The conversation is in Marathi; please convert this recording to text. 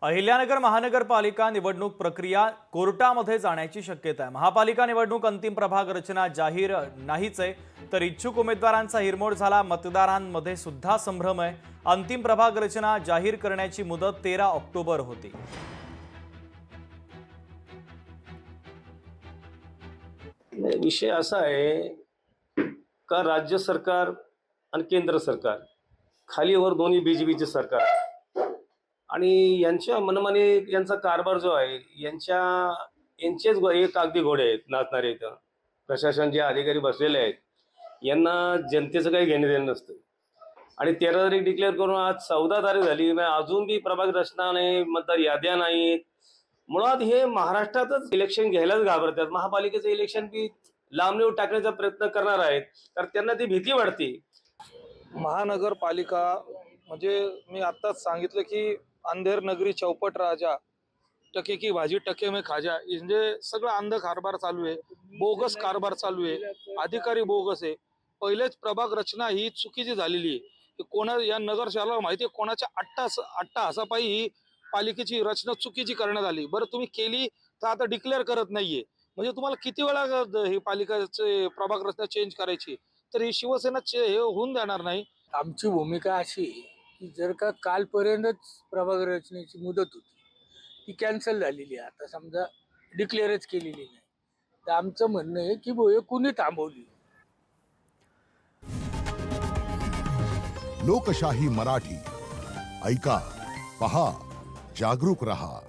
अहिल्यानगर महानगरपालिका निवडणूक प्रक्रिया कोर्टामध्ये जाण्याची शक्यता आहे। महापालिका निवडणूक अंतिम प्रभाग रचना जाहीर नाहीच आहे, तर इच्छुक उमेदवारांचा हिरमोड झाला। मतदारांमध्ये सुद्धा संभ्रम आहे। अंतिम प्रभाग रचना जाहीर करण्याची मुदत 13 ऑक्टोबर होती। विषय असा आहे का राज्य सरकार आणि केंद्र सरकार खालीवर दोन्ही बीजेपीचे सरकार आणि यांच्या मनमानी यांचा कारभार जो आहे यांचेच एक अगदी घोडे आहेत नाचणारे। इथं प्रशासन जे अधिकारी बसलेले आहेत यांना जनतेचं काही घेणं देणं नसतं आणि 13 तारीख डिक्लेअर करून आज 14 तारीख झाली, अजून बी प्रभाग रचना नाही, मतदार याद्या नाहीत। मुळात हे महाराष्ट्रातच इलेक्शन घ्यायलाच घाबरतात। महापालिकेचं इलेक्शन बी लांब नेऊन टाकण्याचा प्रयत्न करणार आहेत, तर त्यांना ती भीती वाटते। महानगरपालिका म्हणजे मी आत्ताच सांगितलं की अंधेर नगरी चौपट राजा, टके की भाजी टके में खाजा, म्हणजे सगळं अंध कारभार चालू आहे, बोगस कारभार चालू आहे, अधिकारी बोगस आहे। पहिलेच प्रभाग रचना ही चुकीची झालेली आहे। कोणा या नगर शहराला माहिती आहे कोणाच्या अट्टाहासापायी ही पालिकेची रचना चुकीची करण्यात आली। बरं तुम्ही केली तर आता डिक्लेअर करत नाहीये, म्हणजे तुम्हाला किती वेळा ही पालिकेचे प्रभाग रचना चेंज करायची, तर ही शिवसेना हे होऊन जाणार नाही। आमची भूमिका अशी की जर का कालपर्यंतच प्रभाग रचनेची मुदत होती ती कॅन्सल झालेली आहे, आता समजा डिक्लेअरच केलेली नाही, तर आमचं म्हणणं आहे की हे कुणी थांबवली। लोकशाही मराठी ऐका, पहा, जागरूक रहा।